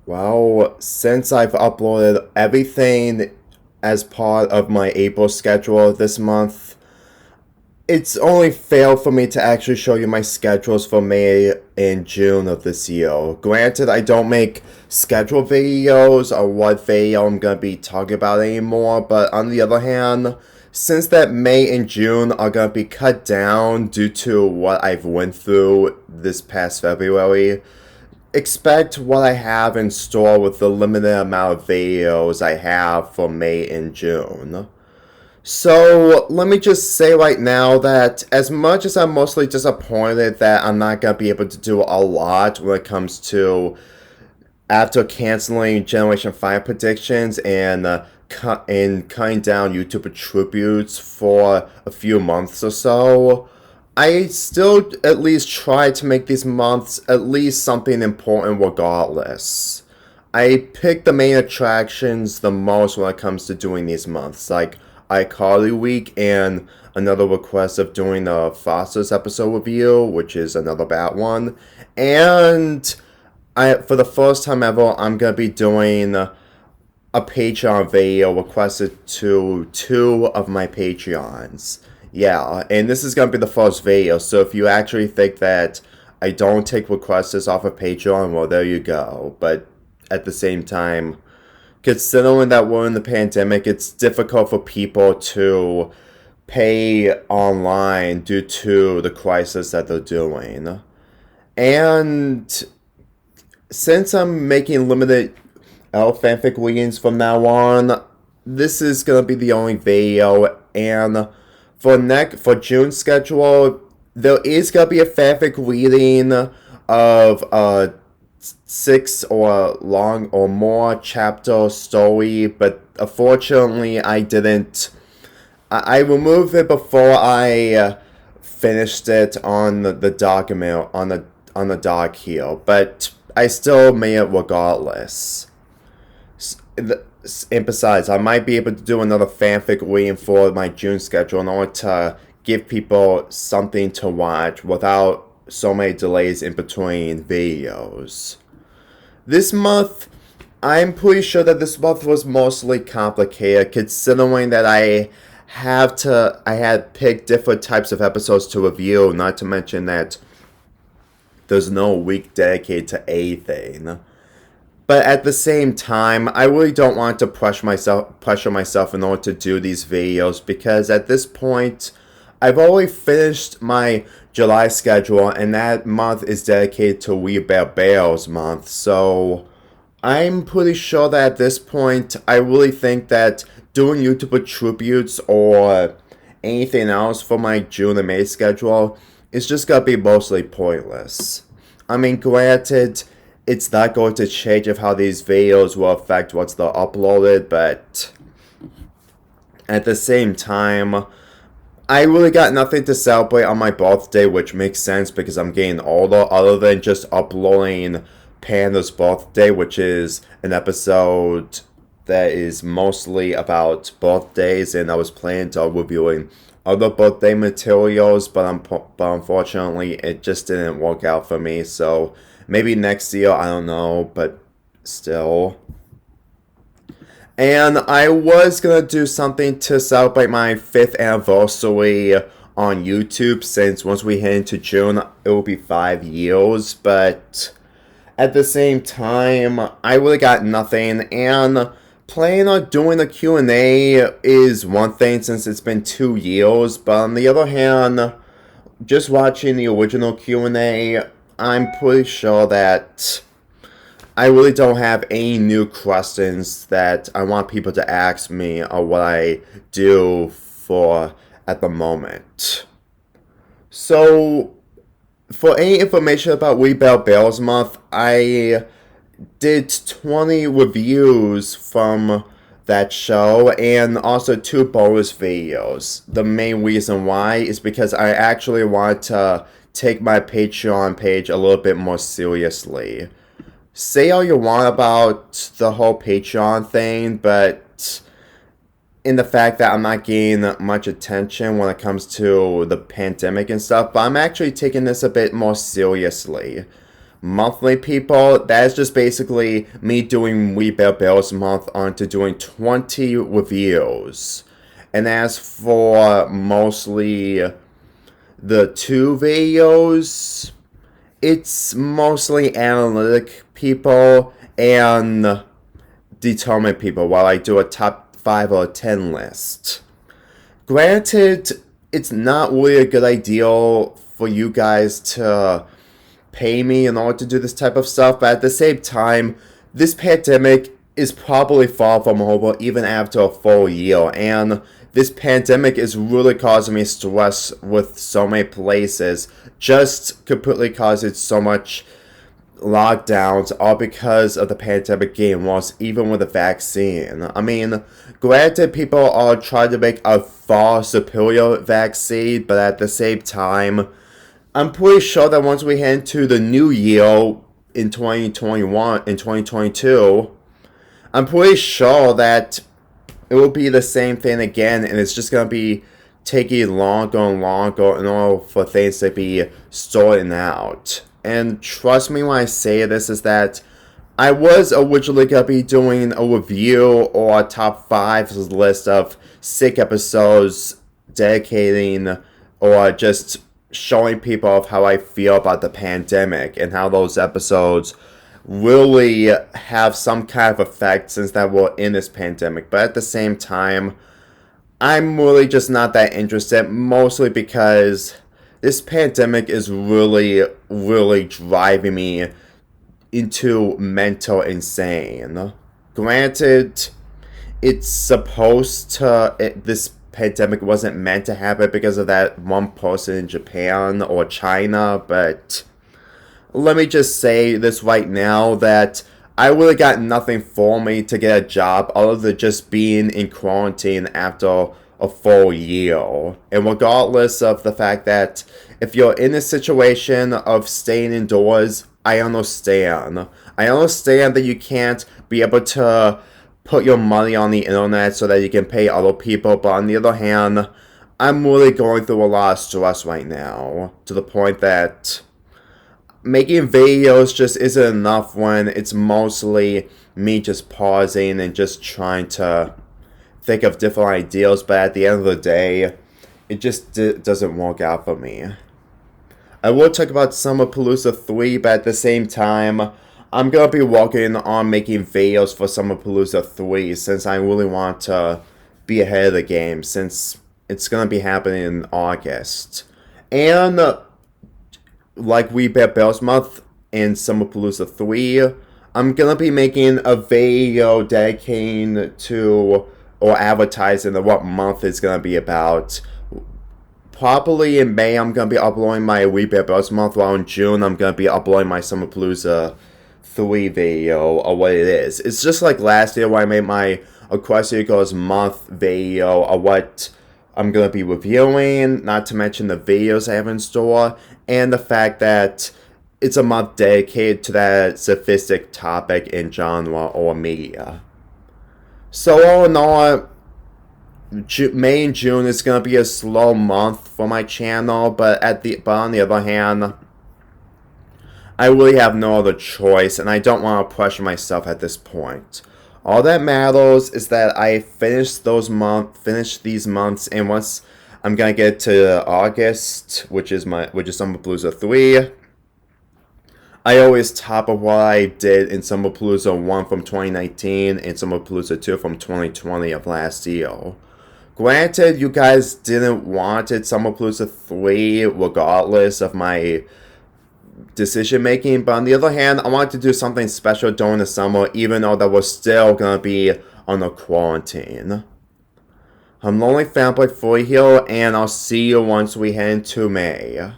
Well, since I've uploaded everything as part of my April schedule this month, it's only fair for me to actually show you my schedules for May and June of this year. Granted, I don't make schedule videos or what video I'm going to be talking about anymore, but on the other hand, since that May and June are going to be cut down due to what I've went through this past February, expect what I have in store with the limited amount of videos I have for May and June. So let me just say right now that as much as I'm mostly disappointed that I'm not going to be able to do a lot when it comes to after canceling Generation 5 predictions and cutting down YouTube tributes for a few months or so, I still at least try to make these months at least something important regardless. I pick the main attractions the most when it comes to doing these months, like iCarly Week and another request of doing a Foster's episode review, which is another bad one. And for the first time ever, I'm gonna be doing a Patreon video requested to two of my Patreons. Yeah, and this is gonna be the first video, so if you actually think that I don't take requests off of Patreon, well, there you go. But at the same time, considering that we're in the pandemic, it's difficult for people to pay online due to the crisis that they're doing. And since I'm making limited fanfic readings from now on, this is gonna be the only video. And for June's schedule, there is gonna be a fanfic reading of a 6 or long or more chapter story, but unfortunately I didn't. I removed it before I finished it on the document on the doc here, but I still made it regardless. And besides, I might be able to do another fanfic reading for my June schedule in order to give people something to watch without so many delays in between videos. This month, I'm pretty sure that this month was mostly complicated considering that I had picked different types of episodes to review, not to mention that there's no week dedicated to anything. But at the same time, I really don't want to pressure myself in order to do these videos because at this point, I've already finished my July schedule and that month is dedicated to We Bear Bears month. So I'm pretty sure that at this point, I really think that doing YouTuber tributes or anything else for my June and May schedule is just gonna be mostly pointless. I mean, granted, it's not going to change of how these videos will affect once they're uploaded, but at the same time, I really got nothing to celebrate on my birthday, which makes sense because I'm getting older, other than just uploading Panda's birthday, which is an episode that is mostly about birthdays, and I was planning on reviewing other birthday materials, but unfortunately, it just didn't work out for me, so maybe next year, I don't know, but still. And I was gonna do something to celebrate my 5th anniversary on YouTube, since once we head into June, it will be 5 years, but at the same time, I really got nothing, and planning on doing a Q&A is one thing since it's been 2 years, but on the other hand, just watching the original Q&A, I'm pretty sure that I really don't have any new questions that I want people to ask me or what I do for at the moment. So, for any information about We Bear Bears Month, I did 20 reviews from that show and also 2 bonus videos. The main reason why is because I actually want to take my Patreon page a little bit more seriously. Say all you want about the whole Patreon thing, but in the fact that I'm not getting much attention when it comes to the pandemic and stuff, but I'm actually taking this a bit more seriously. monthly people, that is just basically me doing We Bear Bills month on to doing 20 reviews. And as for mostly the 2 videos, it's mostly analytic people and determined people while I do a top 5 or 10 list. Granted, it's not really a good idea for you guys to pay me in order to do this type of stuff, but at the same time, this pandemic is probably far from over even after a full year, and this pandemic is really causing me stress with so many places, just completely causing so much lockdowns, all because of the pandemic getting worse, even with the vaccine. I mean, granted, people are trying to make a far superior vaccine, but at the same time, I'm pretty sure that once we head into the new year in 2021 and 2022, I'm pretty sure that it will be the same thing again, and it's just going to be taking longer and longer in order for things to be sorted out. And trust me when I say this, is that I was originally going to be doing a review or a top 5 list of sick episodes dedicating or just showing people of how I feel about the pandemic and how those episodes really have some kind of effect since that we're in this pandemic. But at the same time, I'm really just not that interested, mostly because this pandemic is really, really driving me into mental insane. Granted, it's supposed to, this pandemic wasn't meant to happen because of that one person in Japan or China, but let me just say this right now, that I really got nothing for me to get a job other than just being in quarantine after a full year. And regardless of the fact that if you're in a situation of staying indoors, I understand. I understand that you can't be able to put your money on the internet so that you can pay other people, but on the other hand, I'm really going through a lot of stress right now, to the point that making videos just isn't enough when it's mostly me just pausing and just trying to think of different ideas, but at the end of the day, it just doesn't work out for me. I will talk about Summerpalooza 3, but at the same time, I'm going to be working on making videos for Summerpalooza 3 since I really want to be ahead of the game, since it's going to be happening in August. And like We Bear Bills month in Summerpalooza 3, I'm going to be making a video dedicating to or advertising what month it's going to be about. Probably in May, I'm going to be uploading my We Bear Bills month, while in June, I'm going to be uploading my Summerpalooza 3 video, or what it is. It's just like last year when I made my Across Eagles month video, or what I'm going to be reviewing, not to mention the videos I have in store, and the fact that it's a month dedicated to that specific topic in genre or media. So all in all, May and June is going to be a slow month for my channel, but on the other hand, I really have no other choice, and I don't want to pressure myself at this point. All that matters is that I finish these months, and once I'm gonna get to August, which is Summerpalooza 3, I always top of what I did in Summerpalooza 1 from 2019 and Summerpalooza 2 from 2020 of last year. Granted, you guys didn't want it Summerpalooza 3 regardless of my decision making, but on the other hand, I wanted to do something special during the summer, even though that we're still gonna be on a quarantine. I'm Lonely Fanboy 4 here, and I'll see you once we head into May.